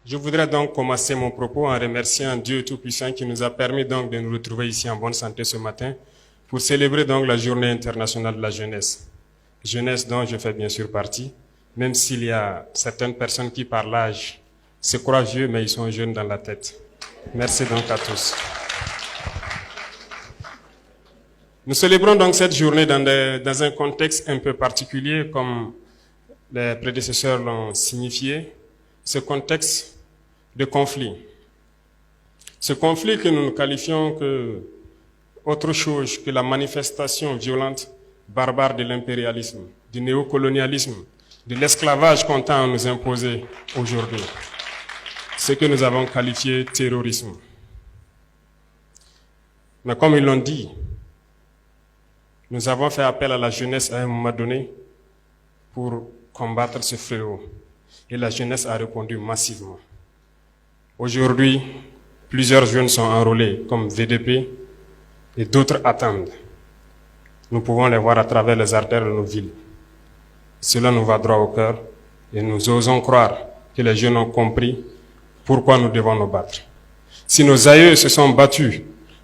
Je voudrais donc commencer mon propos en remerciant Dieu Tout-Puissant qui nous a permis donc de nous retrouver ici en bonne santé ce matin pour célébrer donc la Journée internationale de la jeunesse. Jeunesse dont je fais bien sûr partie, même s'il y a certaines personnes qui par l'âge se croient vieux mais ils sont jeunes dans la tête. Merci donc à tous. Nous célébrons donc cette journée dans un contexte un peu particulier comme les prédécesseurs l'ont signifié, ce contexte de conflit. Ce conflit que nous qualifions que autre chose que la manifestation violente, barbare de l'impérialisme, du néocolonialisme, de l'esclavage qu'on tend à nous imposer aujourd'hui. Ce que nous avons qualifié terrorisme. Mais comme ils l'ont dit, nous avons fait appel à la jeunesse à un moment donné pour combattre ce fléau. Et la jeunesse a répondu massivement. Aujourd'hui, plusieurs jeunes sont enrôlés comme VDP et d'autres attendent. Nous pouvons les voir à travers les artères de nos villes. Cela nous va droit au cœur et nous osons croire que les jeunes ont compris pourquoi nous devons nous battre. Si nos aïeux se sont battus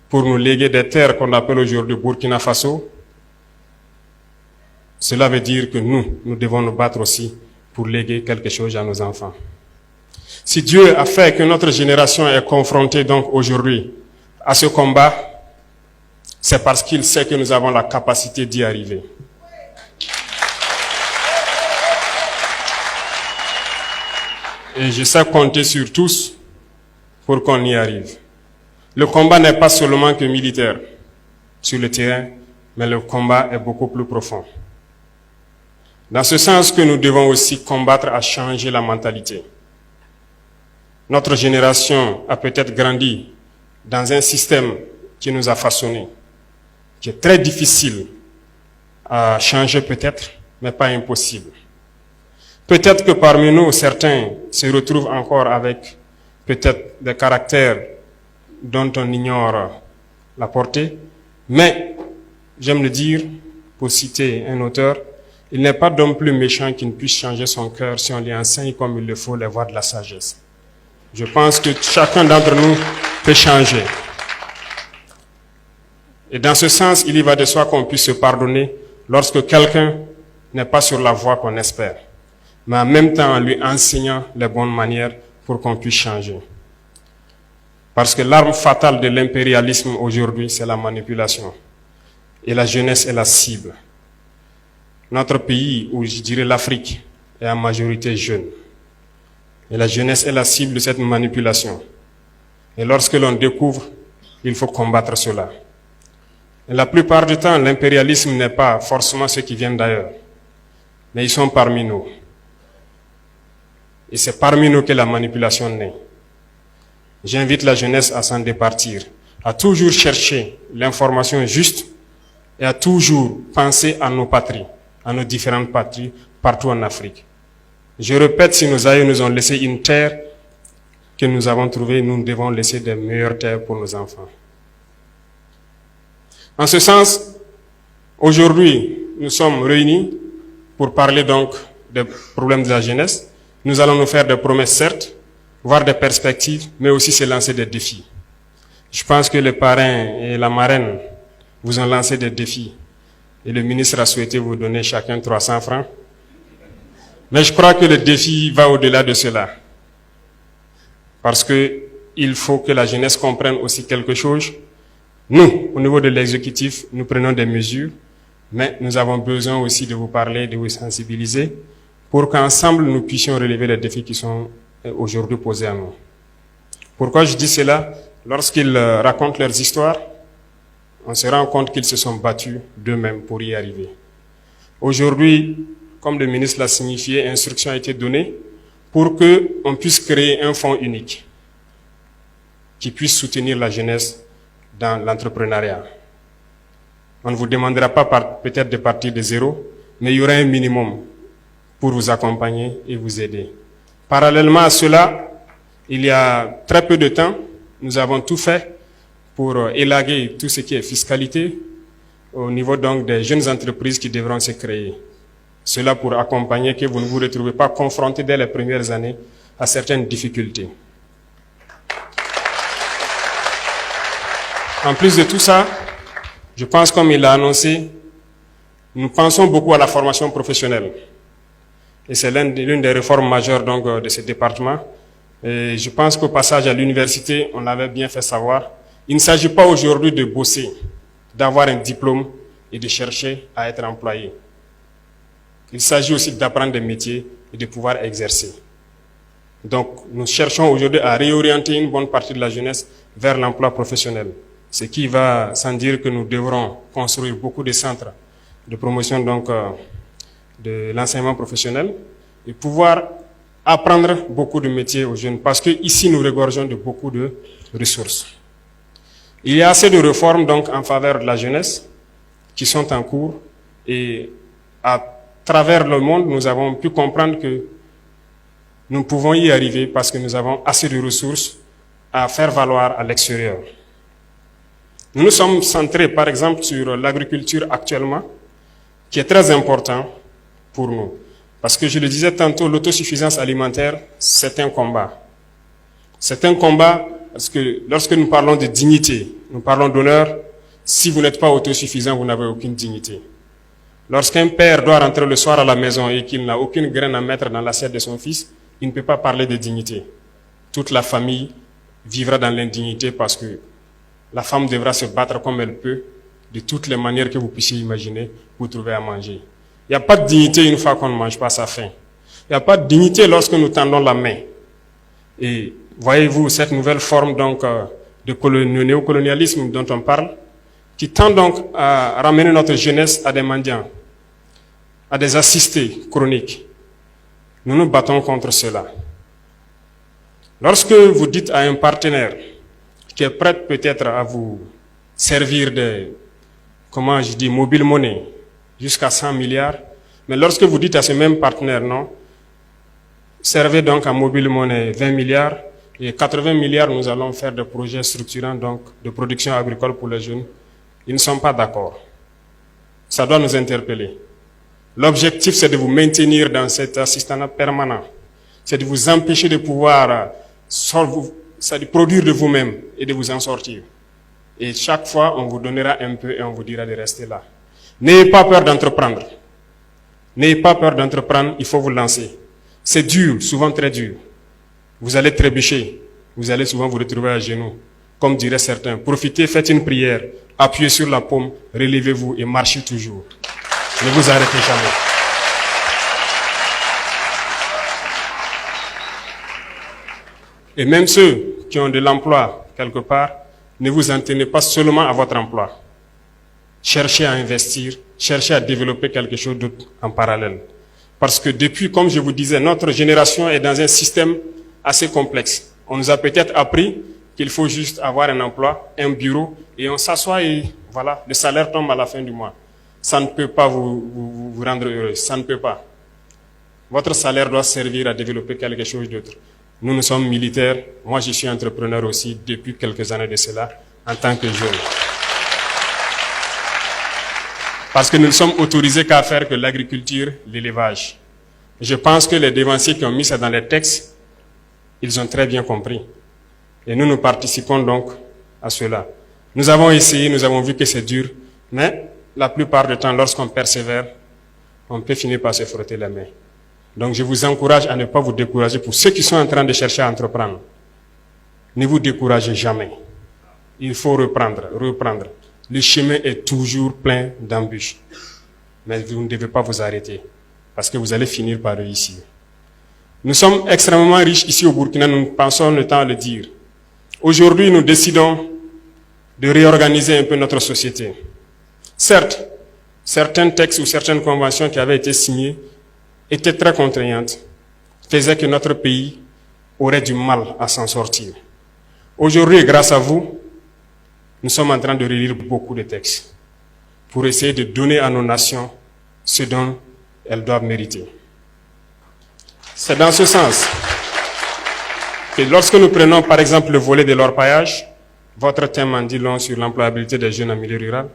pour nous léguer des terres qu'on appelle aujourd'hui Burkina Faso, cela veut dire que nous devons nous battre aussi pour léguer quelque chose à nos enfants. Si Dieu a fait que notre génération est confrontée donc aujourd'hui à ce combat, c'est parce qu'il sait que nous avons la capacité d'y arriver. Et je sais compter sur tous pour qu'on y arrive. Le combat n'est pas seulement que militaire sur le terrain, mais le combat est beaucoup plus profond. Dans ce sens que nous devons aussi combattre à changer la mentalité. Notre génération a peut-être grandi dans un système qui nous a façonnés, qui est très difficile à changer peut-être, mais pas impossible. Peut-être que parmi nous, certains se retrouvent encore avec peut-être des caractères dont on ignore la portée, mais j'aime le dire, pour citer un auteur, il n'est pas d'homme plus méchant qui ne puisse changer son cœur si on lui enseigne comme il le faut les voies de la sagesse. Je pense que chacun d'entre nous peut changer. Et dans ce sens, il y va de soi qu'on puisse se pardonner lorsque quelqu'un n'est pas sur la voie qu'on espère, mais en même temps en lui enseignant les bonnes manières pour qu'on puisse changer. Parce que l'arme fatale de l'impérialisme aujourd'hui, c'est la manipulation. Et la jeunesse est la cible. Notre pays, ou je dirais l'Afrique, est en majorité jeune. Et la jeunesse est la cible de cette manipulation. Et lorsque l'on découvre, il faut combattre cela. Et la plupart du temps, l'impérialisme n'est pas forcément ceux qui viennent d'ailleurs, mais ils sont parmi nous. Et c'est parmi nous que la manipulation naît. J'invite la jeunesse à s'en départir, à toujours chercher l'information juste et à toujours penser à nos patries, à nos différentes patries partout en Afrique. Je répète, si nos aïeux nous ont laissé une terre que nous avons trouvée, nous devons laisser de meilleures terres pour nos enfants. En ce sens, aujourd'hui, nous sommes réunis pour parler donc des problèmes de la jeunesse. Nous allons nous faire des promesses, certes, voir des perspectives, mais aussi se lancer des défis. Je pense que les parrains et la marraine vous ont lancé des défis. Et le ministre a souhaité vous donner chacun 300 francs. Mais je crois que le défi va au-delà de cela. Parce que il faut que la jeunesse comprenne aussi quelque chose. Nous, au niveau de l'exécutif, nous prenons des mesures, mais nous avons besoin aussi de vous parler, de vous sensibiliser, pour qu'ensemble nous puissions relever les défis qui sont aujourd'hui posés à nous. Pourquoi je dis cela? Lorsqu'ils racontent leurs histoires, on se rend compte qu'ils se sont battus d'eux-mêmes pour y arriver. Aujourd'hui, comme le ministre l'a signifié, instruction a été donnée pour qu'on puisse créer un fonds unique qui puisse soutenir la jeunesse dans l'entrepreneuriat. On ne vous demandera pas peut-être de partir de zéro, mais il y aura un minimum pour vous accompagner et vous aider. Parallèlement à cela, il y a très peu de temps, nous avons tout fait pour élaguer tout ce qui est fiscalité au niveau donc des jeunes entreprises qui devront se créer. Cela pour accompagner que vous ne vous retrouvez pas confrontés dès les premières années à certaines difficultés. En plus de tout ça, je pense, comme il l'a annoncé, nous pensons beaucoup à la formation professionnelle. Et c'est l'une des réformes majeures donc, de ce département. Et je pense qu'au passage à l'université, on l'avait bien fait savoir, il ne s'agit pas aujourd'hui de bosser, d'avoir un diplôme et de chercher à être employé. Il s'agit aussi d'apprendre des métiers et de pouvoir exercer. Donc, nous cherchons aujourd'hui à réorienter une bonne partie de la jeunesse vers l'emploi professionnel. Ce qui va sans dire que nous devrons construire beaucoup de centres de promotion donc, de l'enseignement professionnel et pouvoir apprendre beaucoup de métiers aux jeunes parce qu'ici nous regorgeons de beaucoup de ressources. Il y a assez de réformes donc en faveur de la jeunesse qui sont en cours et à travers le monde nous avons pu comprendre que nous pouvons y arriver parce que nous avons assez de ressources à faire valoir à l'extérieur. Nous nous sommes centrés par exemple sur l'agriculture actuellement qui est très important pour nous. Parce que je le disais tantôt, l'autosuffisance alimentaire, c'est un combat. C'est un combat parce que lorsque nous parlons de dignité, nous parlons d'honneur, si vous n'êtes pas autosuffisant, vous n'avez aucune dignité. Lorsqu'un père doit rentrer le soir à la maison et qu'il n'a aucune graine à mettre dans l'assiette de son fils, il ne peut pas parler de dignité. Toute la famille vivra dans l'indignité parce que la femme devra se battre comme elle peut, de toutes les manières que vous puissiez imaginer, pour trouver à manger. Il n'y a pas de dignité une fois qu'on ne mange pas sa faim. Il n'y a pas de dignité lorsque nous tendons la main. Et voyez-vous cette nouvelle forme donc de néocolonialisme dont on parle, qui tend donc à ramener notre jeunesse à des mendiants, à des assistés chroniques. Nous nous battons contre cela. Lorsque vous dites à un partenaire qui est prêt peut-être à vous servir de, comment je dis, mobile money, jusqu'à 100 milliards, mais lorsque vous dites à ce même partenaire, non, servez donc à mobile money 20 milliards, et 80 milliards, nous allons faire des projets structurants donc, de production agricole pour les jeunes, ils ne sont pas d'accord. Ça doit nous interpeller. L'objectif, c'est de vous maintenir dans cet assistanat permanent. C'est de vous empêcher de pouvoir produire de vous-même et de vous en sortir. Et chaque fois, on vous donnera un peu et on vous dira de rester là. N'ayez pas peur d'entreprendre. N'ayez pas peur d'entreprendre, il faut vous lancer. C'est dur, souvent très dur. Vous allez trébucher. Vous allez souvent vous retrouver à genoux. Comme diraient certains, profitez, faites une prière, appuyez sur la paume, relevez-vous et marchez toujours. Ne vous arrêtez jamais. Et même ceux qui ont de l'emploi quelque part, ne vous en tenez pas seulement à votre emploi. Cherchez à investir, cherchez à développer quelque chose d'autre en parallèle. Parce que depuis, comme je vous disais, notre génération est dans un système assez complexe. On nous a peut-être appris qu'il faut juste avoir un emploi, un bureau, et on s'assoit et voilà, le salaire tombe à la fin du mois. Ça ne peut pas vous rendre heureux, ça ne peut pas. Votre salaire doit servir à développer quelque chose d'autre. Nous sommes militaires, moi je suis entrepreneur aussi depuis quelques années de cela, en tant que jeune. Parce que nous ne sommes autorisés qu'à faire que l'agriculture, l'élevage. Je pense que les dévanciers qui ont mis ça dans les textes, ils ont très bien compris. Et nous participons donc à cela. Nous avons essayé, nous avons vu que c'est dur, mais la plupart du temps, lorsqu'on persévère, on peut finir par se frotter les mains. Donc je vous encourage à ne pas vous décourager pour ceux qui sont en train de chercher à entreprendre. Ne vous découragez jamais. Il faut reprendre. Le chemin est toujours plein d'embûches. Mais vous ne devez pas vous arrêter, parce que vous allez finir par réussir. Nous sommes extrêmement riches ici au Burkina, nous pensons le temps à le dire. Aujourd'hui, nous décidons de réorganiser un peu notre société. Certes, certains textes ou certaines conventions qui avaient été signées étaient très contraignantes, faisaient que notre pays aurait du mal à s'en sortir. Aujourd'hui, grâce à vous, nous sommes en train de relire beaucoup de textes pour essayer de donner à nos nations ce dont elles doivent mériter. C'est dans ce sens que lorsque nous prenons par exemple le volet de l'orpaillage, votre thème en dit long sur l'employabilité des jeunes en milieu rural,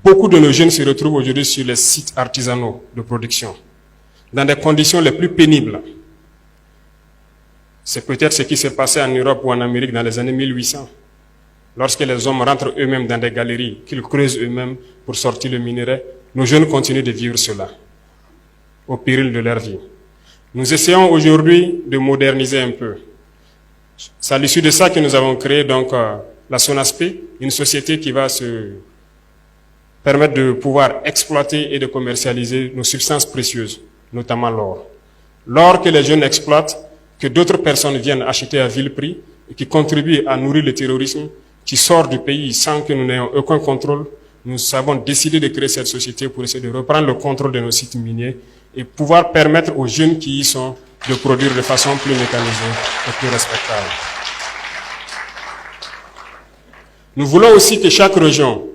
beaucoup de nos jeunes se retrouvent aujourd'hui sur les sites artisanaux de production, dans des conditions les plus pénibles. C'est peut-être ce qui s'est passé en Europe ou en Amérique dans les années 1800. Lorsque les hommes rentrent eux-mêmes dans des galeries, qu'ils creusent eux-mêmes pour sortir le minerai, nos jeunes continuent de vivre cela, au péril de leur vie. Nous essayons aujourd'hui de moderniser un peu. C'est à l'issue de ça que nous avons créé donc la SONASP, une société qui va se permettre de pouvoir exploiter et de commercialiser nos substances précieuses, notamment l'or. L'or que les jeunes exploitent, que d'autres personnes viennent acheter à vil prix et qui contribuent à nourrir le terrorisme qui sort du pays sans que nous n'ayons aucun contrôle, nous avons décidé de créer cette société pour essayer de reprendre le contrôle de nos sites miniers et pouvoir permettre aux jeunes qui y sont de produire de façon plus mécanisée et plus respectable. Nous voulons aussi que chaque région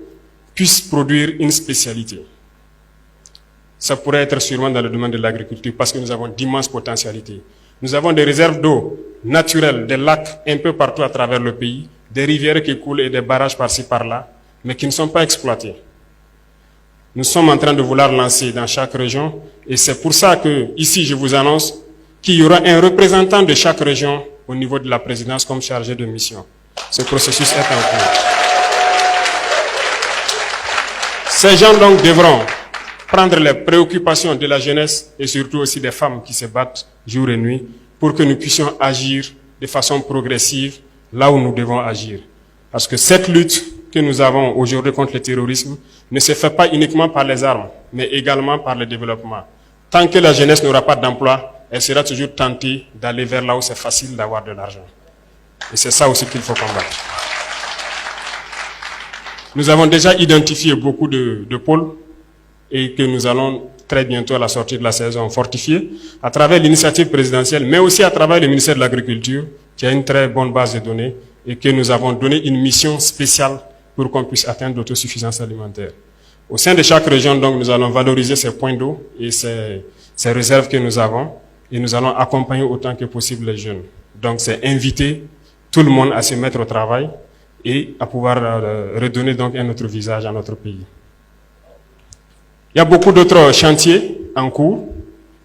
puisse produire une spécialité. Ça pourrait être sûrement dans le domaine de l'agriculture parce que nous avons d'immenses potentialités. Nous avons des réserves d'eau naturelles, des lacs un peu partout à travers le pays, des rivières qui coulent et des barrages par-ci par-là, mais qui ne sont pas exploités. Nous sommes en train de vouloir lancer dans chaque région et c'est pour ça que ici je vous annonce qu'il y aura un représentant de chaque région au niveau de la présidence comme chargé de mission. Ce processus est en cours. Ces gens donc devront prendre les préoccupations de la jeunesse et surtout aussi des femmes qui se battent jour et nuit pour que nous puissions agir de façon progressive là où nous devons agir. Parce que cette lutte que nous avons aujourd'hui contre le terrorisme ne se fait pas uniquement par les armes, mais également par le développement. Tant que la jeunesse n'aura pas d'emploi, elle sera toujours tentée d'aller vers là où c'est facile d'avoir de l'argent. Et c'est ça aussi qu'il faut combattre. Nous avons déjà identifié beaucoup de pôles et que nous allons très bientôt à la sortie de la saison fortifier à travers l'initiative présidentielle, mais aussi à travers le ministère de l'Agriculture qui a une très bonne base de données et que nous avons donné une mission spéciale pour qu'on puisse atteindre l'autosuffisance alimentaire. Au sein de chaque région, donc, nous allons valoriser ces points d'eau et ces réserves que nous avons et nous allons accompagner autant que possible les jeunes. Donc, c'est inviter tout le monde à se mettre au travail et à pouvoir redonner donc un autre visage à notre pays. Il y a beaucoup d'autres chantiers en cours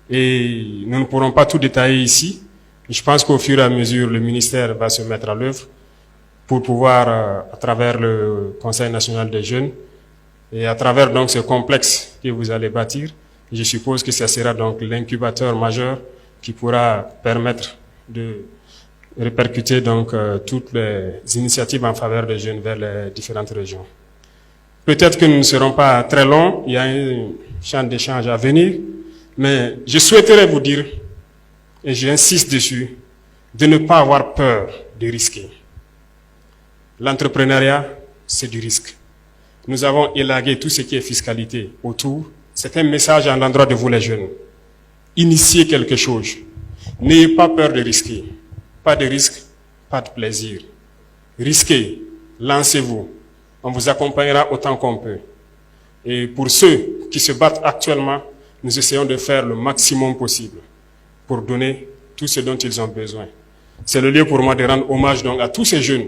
et nous ne pourrons pas tout détailler ici. Je pense qu'au fur et à mesure, le ministère va se mettre à l'œuvre pour pouvoir, à travers le Conseil national des jeunes et à travers donc ce complexe que vous allez bâtir, je suppose que ça sera donc l'incubateur majeur qui pourra permettre de répercuter donc toutes les initiatives en faveur des jeunes vers les différentes régions. Peut-être que nous ne serons pas très longs, il y a un champ d'échange à venir, mais je souhaiterais vous dire, et j'insiste dessus, de ne pas avoir peur de risquer. L'entrepreneuriat, c'est du risque. Nous avons élagué tout ce qui est fiscalité autour. C'est un message à l'endroit de vous les jeunes. Initiez quelque chose. N'ayez pas peur de risquer. Pas de risque, pas de plaisir. Risquez, lancez-vous. On vous accompagnera autant qu'on peut. Et pour ceux qui se battent actuellement, nous essayons de faire le maximum possible pour donner tout ce dont ils ont besoin. C'est le lieu pour moi de rendre hommage donc à tous ces jeunes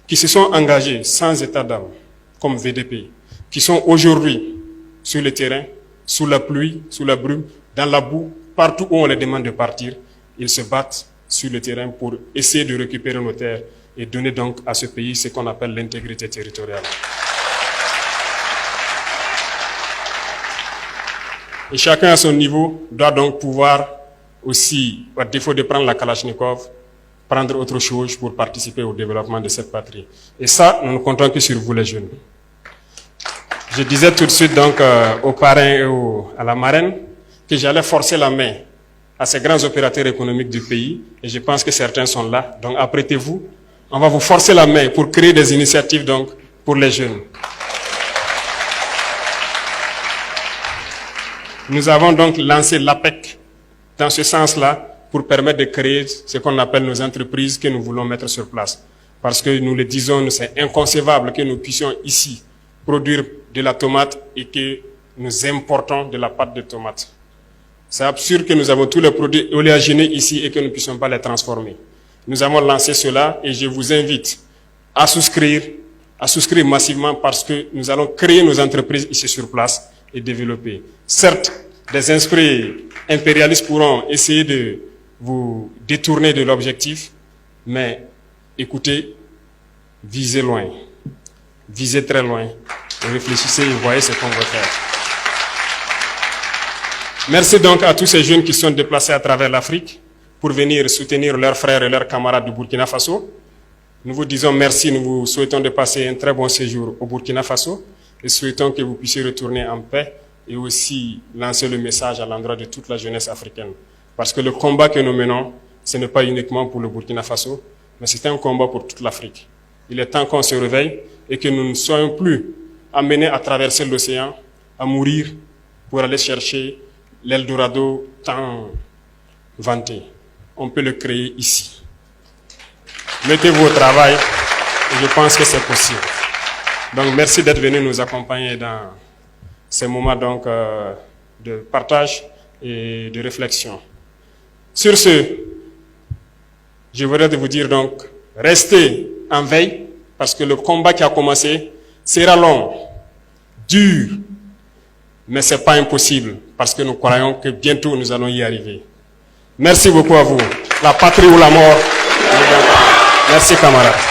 qui se sont engagés sans état d'âme, comme VDP, qui sont aujourd'hui sur le terrain, sous la pluie, sous la brume, dans la boue, partout où on les demande de partir, ils se battent sur le terrain pour essayer de récupérer nos terres et donner donc à ce pays ce qu'on appelle l'intégrité territoriale. Et chacun à son niveau doit donc pouvoir aussi, à défaut de prendre la Kalachnikov, prendre autre chose pour participer au développement de cette patrie. Et ça, nous ne comptons que sur vous les jeunes. Je disais tout de suite donc aux parrains et à la marraine que j'allais forcer la main à ces grands opérateurs économiques du pays, et je pense que certains sont là. Donc apprêtez-vous, on va vous forcer la main pour créer des initiatives donc pour les jeunes. Nous avons donc lancé l'APEC dans ce sens-là pour permettre de créer ce qu'on appelle nos entreprises que nous voulons mettre sur place. Parce que nous le disons, c'est inconcevable que nous puissions ici produire de la tomate et que nous importons de la pâte de tomate. C'est absurde que nous avons tous les produits oléagineux ici et que nous ne puissions pas les transformer. Nous avons lancé cela et je vous invite à souscrire massivement parce que nous allons créer nos entreprises ici sur place et développer. Certes, des esprits impérialistes pourront essayer de vous détourner de l'objectif, mais écoutez, visez loin, visez très loin, réfléchissez et voyez ce qu'on veut faire. Merci donc à tous ces jeunes qui sont déplacés à travers l'Afrique pour venir soutenir leurs frères et leurs camarades du Burkina Faso. Nous vous disons merci, nous vous souhaitons de passer un très bon séjour au Burkina Faso et souhaitons que vous puissiez retourner en paix et aussi lancer le message à l'endroit de toute la jeunesse africaine. Parce que le combat que nous menons, ce n'est pas uniquement pour le Burkina Faso, mais c'est un combat pour toute l'Afrique. Il est temps qu'on se réveille et que nous ne soyons plus amenés à traverser l'océan, à mourir pour aller chercher l'Eldorado tant vanté. On peut le créer ici. Mettez-vous au travail et je pense que c'est possible. Donc merci d'être venu nous accompagner dans ces moments donc, de partage et de réflexion. Sur ce, je voudrais vous dire donc, restez en veille parce que le combat qui a commencé sera long, dur, mais ce n'est pas impossible parce que nous croyons que bientôt nous allons y arriver. Merci beaucoup à vous. La patrie ou la mort. Merci camarades.